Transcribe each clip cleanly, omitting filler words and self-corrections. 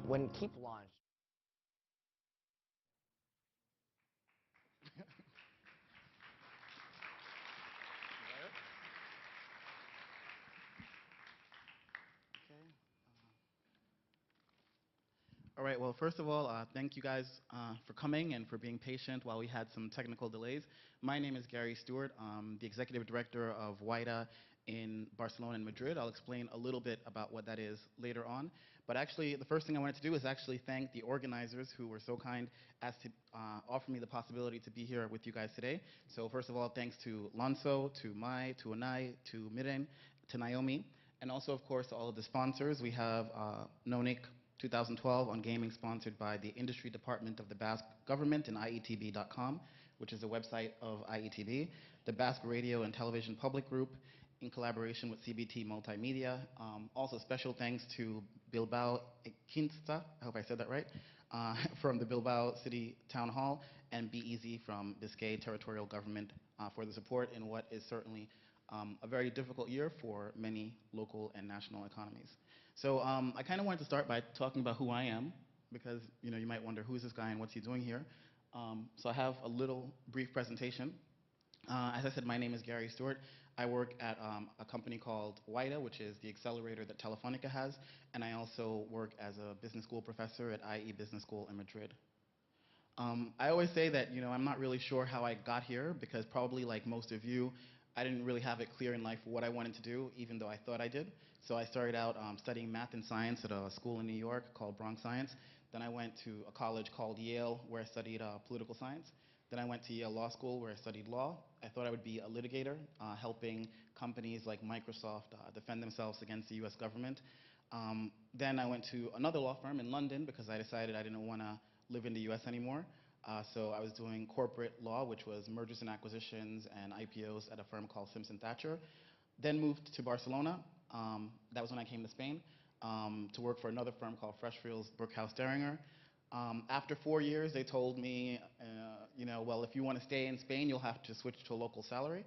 When Keep launched, All right, well, first of all, thank you guys for coming and for being patient while we had some technical delays. My name is Gary Stewart. I'm the executive director of Wayra in Barcelona and Madrid. I'll explain a little bit about what that is later on. But actually, the first thing I wanted to do is actually thank the organizers who were so kind as to offer me the possibility to be here with you guys today. So first of all, thanks to Lonso, to Mai, to Anai, to Miren, to Naomi, and also, of course, all of the sponsors. We have Nonick, 2012 on gaming, sponsored by the Industry Department of the Basque Government and Eitb.com, which is a website of Eitb, the Basque Radio and Television Public Group, in collaboration with CBT Multimedia. Also, special thanks to Bilbao Ekintzta, I hope I said that right, from the Bilbao City Town Hall, and BEZ from Biscay Territorial Government for the support in what is certainly a very difficult year for many local and national economies. So I kind of wanted to start by talking about who I am, because you might wonder, who is this guy and what's he doing here? So I have a little brief presentation. As I said, my name is Gary Stewart. I work at a company called Wayra, which is the accelerator that Telefónica has, and I also work as a business school professor at IE Business School in Madrid. I always say that I'm not really sure how I got here, because probably like most of you, I didn't really have it clear in life what I wanted to do, even though I thought I did. So I started out studying math and science at a school in New York called Bronx Science. Then I went to a college called Yale, where I studied political science. Then I went to Yale Law School, where I studied law. I thought I would be a litigator, helping companies like Microsoft defend themselves against the US government. Then I went to another law firm in London, because I decided I didn't want to live in the US anymore. So I was doing corporate law, which was mergers and acquisitions and IPOs at a firm called Simpson Thacher. Then moved to Barcelona. That was when I came to Spain to work for another firm called Freshfields Brookhouse Deringer. After 4 years, they told me, well, if you want to stay in Spain, you'll have to switch to a local salary.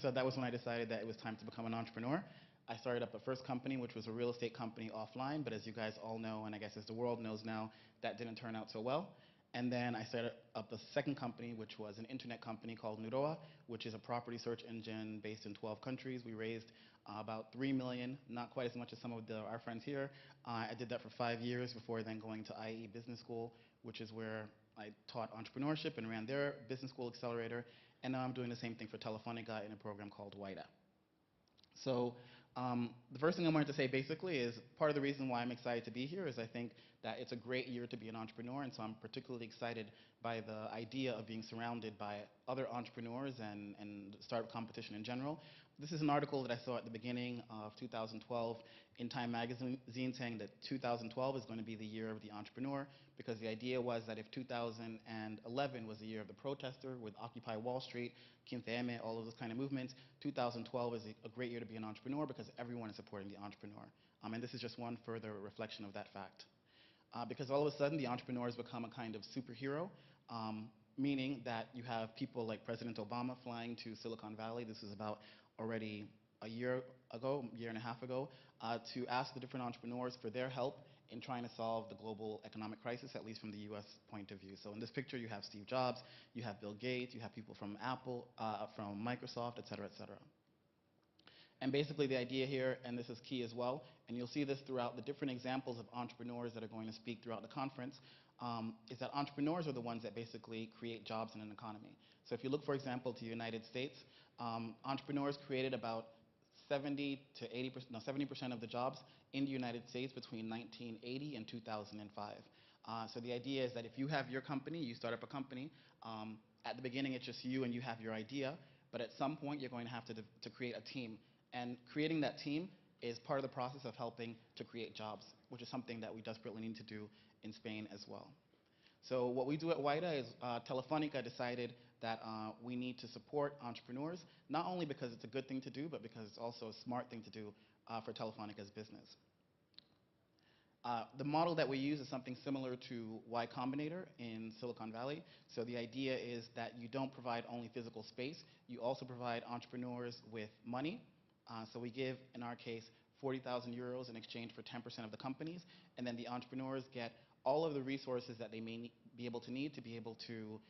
So that was when I decided that it was time to become an entrepreneur. I started up a first company, which was a real estate company offline, but as you guys all know, and I guess as the world knows now, that didn't turn out so well. And then I started up a second company, which was an internet company called Nuroa, which is a property search engine based in 12 countries. We raised about 3 million, not quite as much as some of our friends here. I did that for 5 years before then going to IE Business School, which is where I taught entrepreneurship and ran their business school accelerator. And now I'm doing the same thing for Telefónica in a program called Wayra. So the first thing I wanted to say basically is part of the reason why I'm excited to be here is I think that it's a great year to be an entrepreneur, and so I'm particularly excited by the idea of being surrounded by other entrepreneurs and startup competition in general. This is an article that I saw at the beginning of 2012 in Time magazine saying that 2012 is going to be the year of the entrepreneur, because the idea was that if 2011 was the year of the protester with Occupy Wall Street, 15M, all of those kind of movements, 2012 is a great year to be an entrepreneur because everyone is supporting the entrepreneur. And this is just one further reflection of that fact. Because all of a sudden, the entrepreneur has become a kind of superhero, meaning that you have people like President Obama flying to Silicon Valley. This is about already a year and a half ago, to ask the different entrepreneurs for their help in trying to solve the global economic crisis, at least from the US point of view. So in this picture, you have Steve Jobs, you have Bill Gates, you have people from Apple, from Microsoft, et cetera, et cetera. And basically the idea here, and this is key as well, and you'll see this throughout the different examples of entrepreneurs that are going to speak throughout the conference, is that entrepreneurs are the ones that basically create jobs in an economy. So if you look, for example, to the United States, entrepreneurs created about 70 to 80%, no, 70% of the jobs in the United States between 1980 and 2005. So the idea is that if you have your company, you start up a company, at the beginning it's just you and you have your idea, but at some point you're going to have to create a team. And creating that team is part of the process of helping to create jobs, which is something that we desperately need to do in Spain as well. So what we do at Wayra is Telefónica decided that we need to support entrepreneurs, not only because it's a good thing to do, but because it's also a smart thing to do for Telefónica's business. The model that we use is something similar to Y Combinator in Silicon Valley. So the idea is that you don't provide only physical space, you also provide entrepreneurs with money. So we give, in our case, 40,000 euros in exchange for 10% of the companies, and then the entrepreneurs get all of the resources that they may be able to need to be able to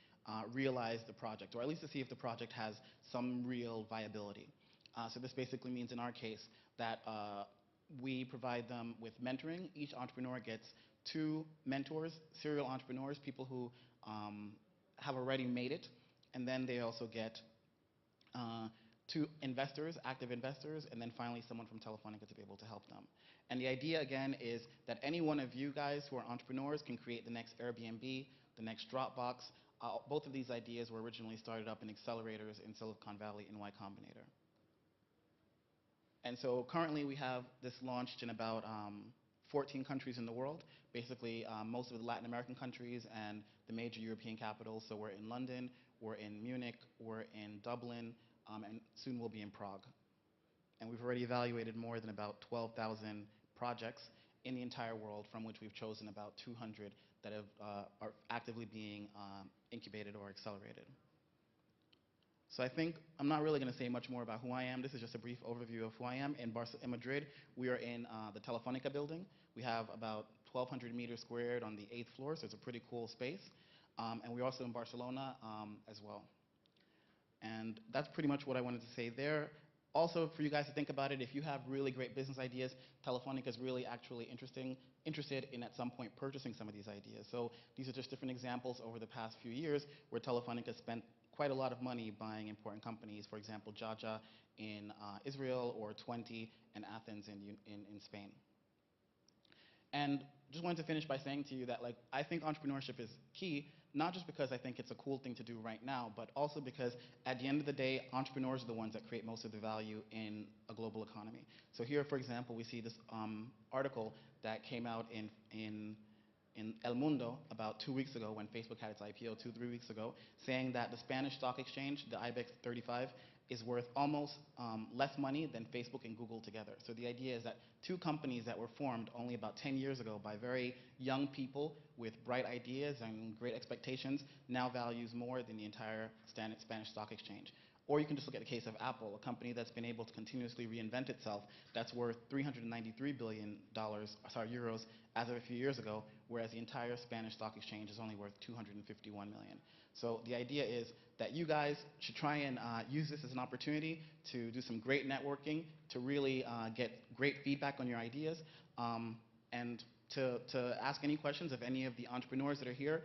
realize the project, or at least to see if the project has some real viability. So this basically means in our case that we provide them with mentoring. Each entrepreneur gets 2 mentors, serial entrepreneurs, people who have already made it, and then they also get 2 investors, active investors, and then finally someone from Telefónica to be able to help them. And the idea again is that any one of you guys who are entrepreneurs can create the next Airbnb, the next Dropbox. Both of these ideas were originally started up in accelerators in Silicon Valley in Y Combinator. And so currently we have this launched in about 14 countries in the world, basically most of the Latin American countries and the major European capitals. So we're in London, we're in Munich, we're in Dublin, and soon we'll be in Prague. And we've already evaluated more than about 12,000 projects in the entire world, from which we've chosen about 200 that are actively being incubated or accelerated. So I think I'm not really going to say much more about who I am. This is just a brief overview of who I am. In Madrid, we are in the Telefónica building. We have about 1,200 meters squared on the 8th floor, so it's a pretty cool space. And we're also in Barcelona as well. And that's pretty much what I wanted to say there. Also, for you guys to think about it, if you have really great business ideas, Telefónica is really actually interested in at some point purchasing some of these ideas. So these are just different examples over the past few years where Telefónica spent quite a lot of money buying important companies. For example, Jaja in Israel, or 20 in Athens in Spain. And just wanted to finish by saying to you that I think entrepreneurship is key, not just because I think it's a cool thing to do right now, but also because at the end of the day, entrepreneurs are the ones that create most of the value in a global economy. So here, for example, we see this article that came out in El Mundo about 2 weeks ago when Facebook had its IPO 3 weeks ago, saying that the Spanish stock exchange, the IBEX 35, is worth almost less money than Facebook and Google together. So the idea is that 2 companies that were formed only about 10 years ago by very young people with bright ideas and great expectations now values more than the entire Spanish stock exchange. Or you can just look at the case of Apple, a company that's been able to continuously reinvent itself, that's worth $393 billion, euros, as of a few years ago, whereas the entire Spanish stock exchange is only worth 251 million. So the idea is that you guys should try and use this as an opportunity to do some great networking, to really get great feedback on your ideas, and to ask any questions of any of the entrepreneurs that are here.